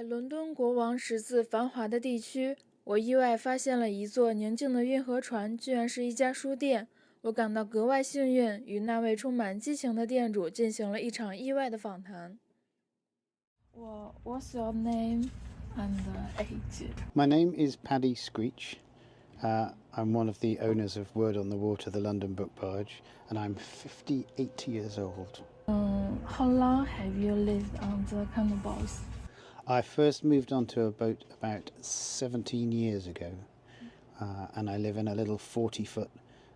伦敦国王十字繁华的地区，我意外发现了一座宁静的运河船，居然是一家书店。我感到格外幸运，与那位充满激情的店主进行了一场意外的访谈。What's your name and age? My name is Paddy Screech. I'm one of the owners of Word on the Water, the London book barge, and I'm 58 years old. How long have you lived on the cannibals? I first moved onto a boat about 17 years ago, and I live in a little 40-foot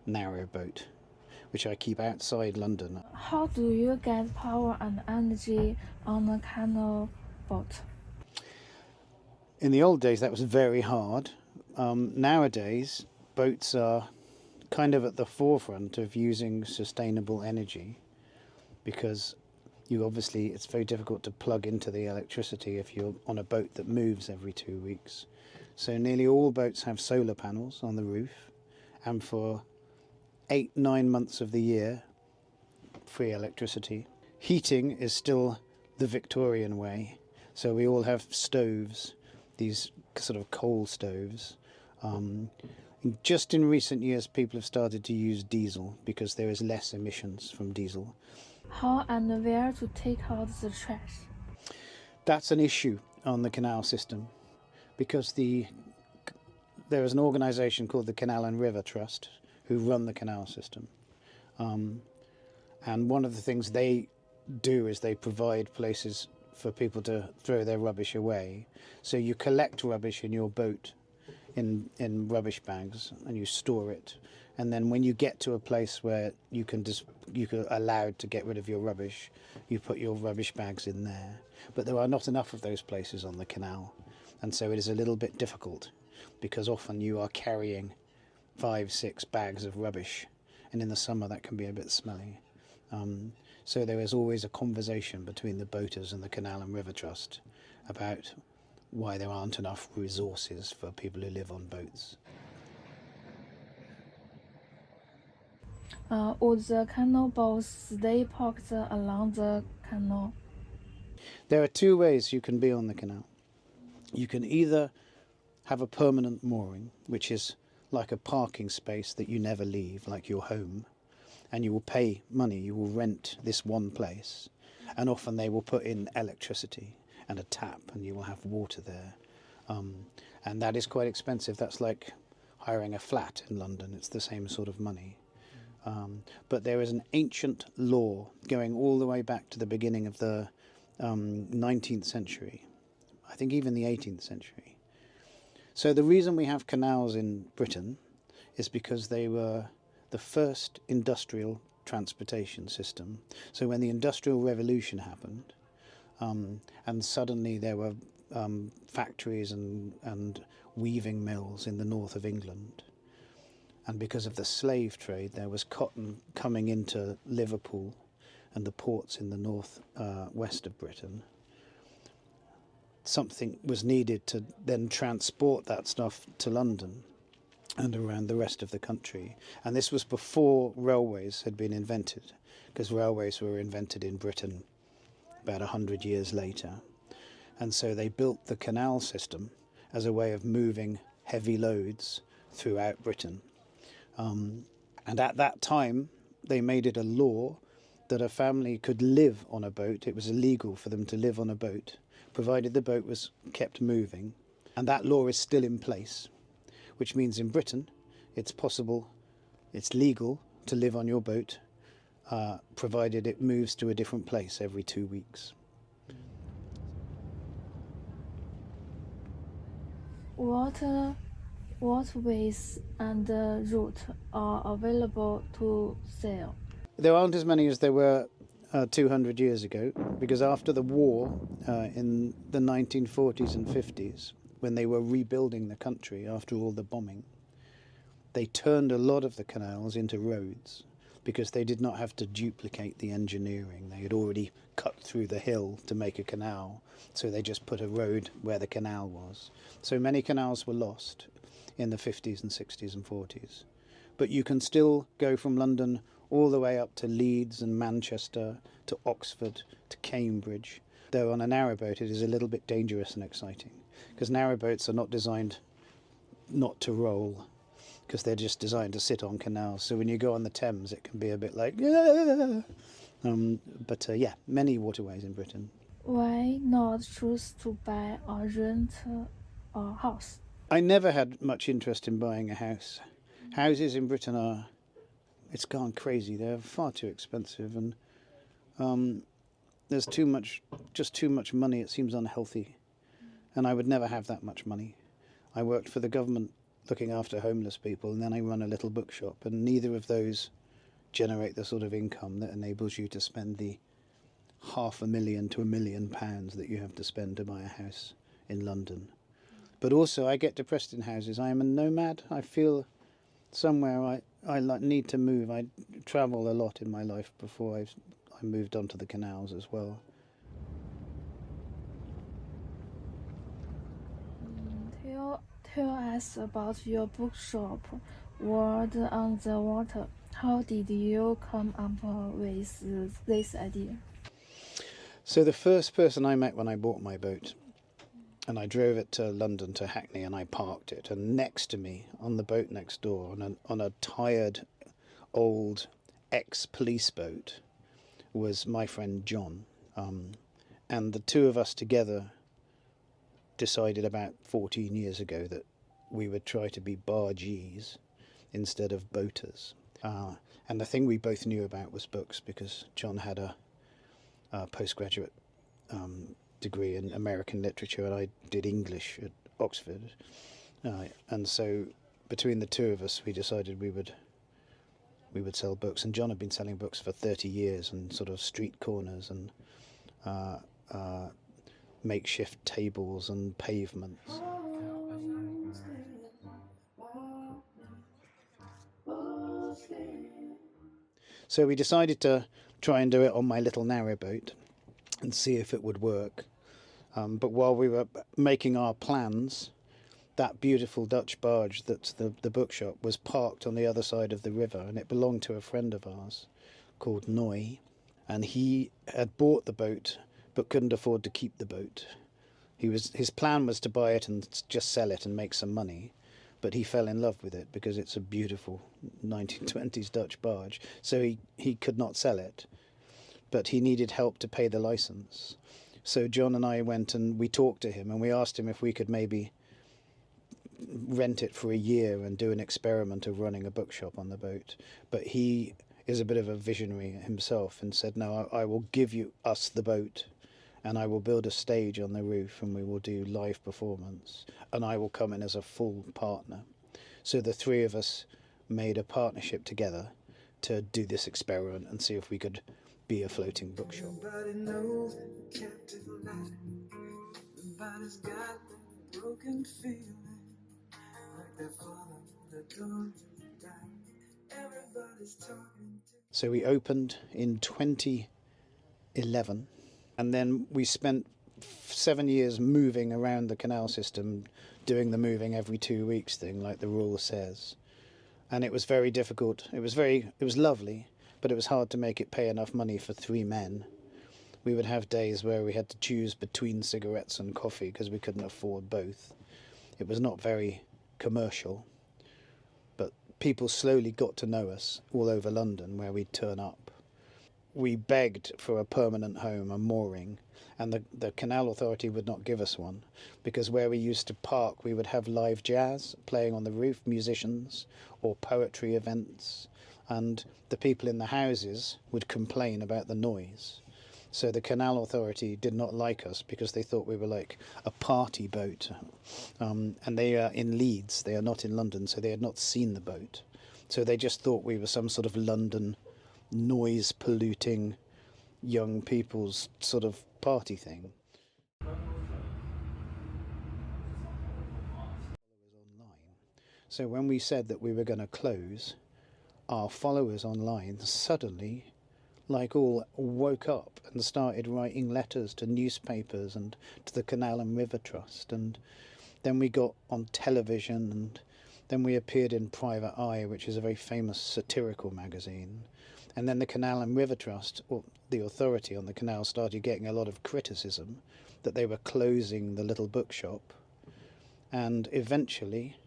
narrow boat, which I keep outside London. How do you get power and energy on a canal boat? In the old days, that was very hard. Nowadays, boats are kind of at the forefront of using sustainable energy because it's very difficult to plug into the electricity if you're on a boat that moves every 2 weeks. So nearly all boats have solar panels on the roof, and for 8-9 months of the year, free electricity. Heating is still the Victorian way, so we all have stoves, these sort of coal stoves. Just in recent years, people have started to use diesel because there is less emissions from diesel. How and where to take out the trash? That's an issue on the canal system because there is an organisation called the Canal and River Trust who run the canal system. And one of the things they do is they provide places for people to throw their rubbish away. So you collect rubbish in your boat in rubbish bags and you store it. And then when you get to a place where you're allowed to get rid of your rubbish, you put your rubbish bags in there. But there are not enough of those places on the canal. And so it is a little bit difficult because often you are carrying 5-6 bags of rubbish. And in the summer that can be a bit smelly. So there is always a conversation between the boaters and the Canal and River Trust about why there aren't enough resources for people who live on boats. Would the canal boats stay parked along the canal? There are two ways you can be on the canal. You can either have a permanent mooring, which is like a parking space that you never leave, like your home, and you will pay money, you will rent this one place, and often they will put in electricity and a tap and you will have water there. And that is quite expensive. That's like hiring a flat in London. It's the same sort of money. But there is an ancient law going all the way back to the beginning of the 19th century, I think even the 18th century. So the reason we have canals in Britain is because they were the first industrial transportation system. So when the Industrial Revolution happened, and suddenly there were factories and weaving mills in the north of England, and because of the slave trade, there was cotton coming into Liverpool and the ports in the north west of Britain. Something was needed to then transport that stuff to London and around the rest of the country. And this was before railways had been invented, because railways were invented in Britain about 100 years later. And so they built the canal system as a way of moving heavy loads throughout Britain. And at that time, they made it a law that a family could live on a boat. It was illegal for them to live on a boat, provided the boat was kept moving. And that law is still in place, which means in Britain, it's legal to live on your boat, provided it moves to a different place every 2 weeks. What ways and route are available to sail? There aren't as many as there were 200 years ago, because after the war in the 1940s and 50s, when they were rebuilding the country after all the bombing, they turned a lot of the canals into roads because they did not have to duplicate the engineering. They had already cut through the hill to make a canal, so they just put a road where the canal was. So many canals were lost in the 50s and 60s and 40s. But you can still go from London all the way up to Leeds and Manchester, to Oxford, to Cambridge, Though on a narrowboat it is a little bit dangerous and exciting, because narrowboats are not designed not to roll, because they're just designed to sit on canals. So when you go on the Thames, it can be a bit like, yeah. Yeah, many waterways in Britain. Why not choose to buy or rent a house? I never had much interest in buying a house. Houses in Britain it's gone crazy. They're far too expensive, and there's too much money. It seems unhealthy, and I would never have that much money. I worked for the government looking after homeless people, and then I run a little bookshop, and neither of those generate the sort of income that enables you to spend the £500,000 to £1 million that you have to spend to buy a house in London. But also I get depressed in houses. I am a nomad. I feel somewhere I need to move. I travel a lot in my life before I moved onto the canals as well. Tell us about your bookshop, World on the Water. How did you come up with this idea? So the first person I met when I bought my boat, and I drove it to London, to Hackney, and I parked it, and next to me on the boat next door, on a tired old ex-police boat, was my friend John, and the two of us together decided about 14 years ago that we would try to be bargees instead of boaters. And the thing we both knew about was books, because John had a postgraduate degree in American literature, and I did English at Oxford. And so between the two of us, we decided we would sell books. And John had been selling books for 30 years on sort of street corners and makeshift tables and pavements. So we decided to try and do it on my little narrowboat and see if it would work. But while we were making our plans, that beautiful Dutch barge that's the bookshop was parked on the other side of the river, and it belonged to a friend of ours called Noy, and he had bought the boat but couldn't afford to keep the boat. His plan was to buy it and just sell it and make some money, but he fell in love with it because it's a beautiful 1920s Dutch barge. So he could not sell it, but he needed help to pay the license. So John and I went and we talked to him, and we asked him if we could maybe rent it for a year and do an experiment of running a bookshop on the boat. But he is a bit of a visionary himself and said, no, I will give us the boat, and I will build a stage on the roof, and we will do live performance, and I will come in as a full partner. So the three of us made a partnership together to do this experiment and see if we could be a floating bookshop. Everybody knows the captive life. Everybody's got that broken feeling, like they follow the dawn to die. Everybody's talking to... So we opened in 2011, and then we spent 7 years moving around the canal system, doing the moving every 2 weeks thing, like the rule says. And it was very difficult. It was lovely, but it was hard to make it pay enough money for 3 men. We would have days where we had to choose between cigarettes and coffee because we couldn't afford both. It was not very commercial, but people slowly got to know us all over London where we'd turn up. We begged for a permanent home, a mooring, and the Canal Authority would not give us one, because where we used to park we would have live jazz playing on the roof, musicians, or poetry events, and the people in the houses would complain about the noise. So the Canal Authority did not like us because they thought we were like a party boat. And they are in Leeds, they are not in London, so they had not seen the boat. So they just thought we were some sort of London noise polluting young people's sort of party thing. So when we said that we were going to close, our followers online suddenly, like all, woke up and started writing letters to newspapers and to the Canal and River Trust, and then we got on television, and then we appeared in Private Eye, which is a very famous satirical magazine, And then the Canal and River Trust, or the authority on the canal, started getting a lot of criticism that they were closing the little bookshop. And eventually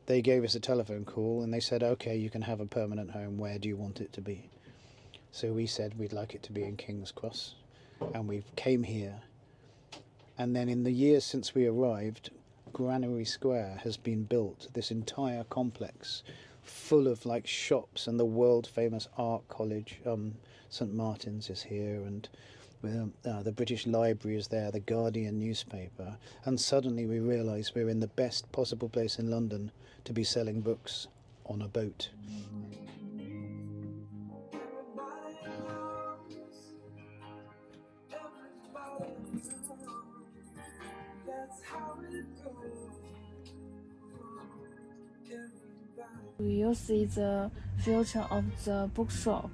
they gave us a telephone call and they said, okay, you can have a permanent home. Where do you want it to be? So we said we'd like it to be in King's Cross, and we came here. And then in the years since we arrived, Granary Square has been built, this entire complex full of like shops, and the world famous art college, St Martin's is here, and the British Library is there, the Guardian newspaper, and suddenly we realise we're in the best possible place in London to be selling books on a boat. Do you see the future of the bookshop?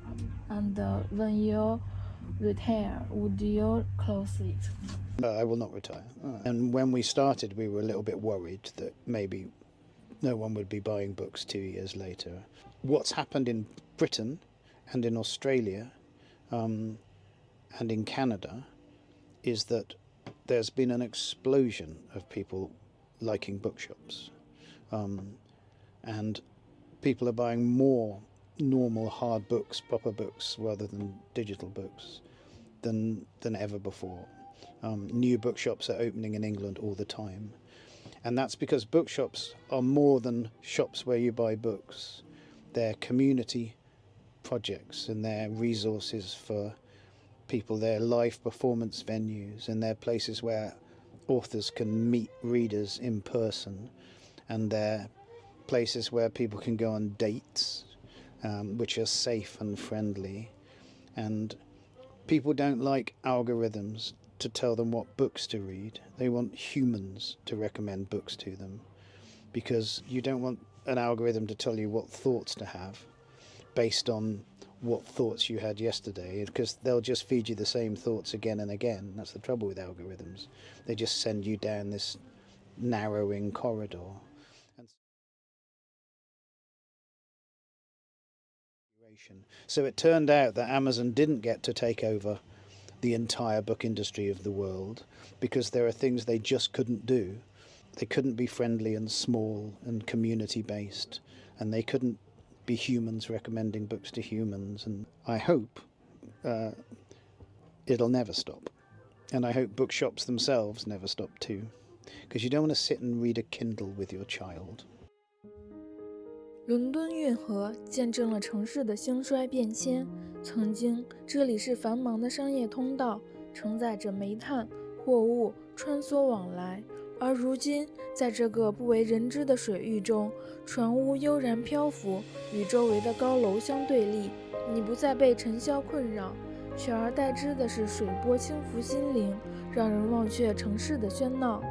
And when you retire, would you close it? I will not retire. And when we started, we were a little bit worried that maybe no one would be buying books 2 years later. What's happened in Britain and in Australia and in Canada is that there's been an explosion of people liking bookshops. And people are buying more normal hard books, proper books, rather than digital books than ever before. New bookshops are opening in England all the time. And that's because bookshops are more than shops where you buy books. They're community projects, and they're resources for people. They're live performance venues, and they're places where authors can meet readers in person, and they're places where people can go on dates, which are safe and friendly. And people don't like algorithms to tell them what books to read. They want humans to recommend books to them, because you don't want an algorithm to tell you what thoughts to have based on what thoughts you had yesterday, because they'll just feed you the same thoughts again and again. That's the trouble with algorithms. They just send you down this narrowing corridor. So it turned out that Amazon didn't get to take over the entire book industry of the world, because there are things they just couldn't do. They couldn't be friendly and small and community based, and they couldn't be humans recommending books to humans. And I hope it'll never stop. And I hope bookshops themselves never stop too, because you don't want to sit and read a Kindle with your child. 伦敦运河见证了城市的兴衰变迁。曾经，这里是繁忙的商业通道，承载着煤炭、货物穿梭往来。而如今，在这个不为人知的水域中，船坞悠然漂浮，与周围的高楼相对立。你不再被尘嚣困扰，取而代之的是水波轻拂心灵，让人忘却城市的喧闹。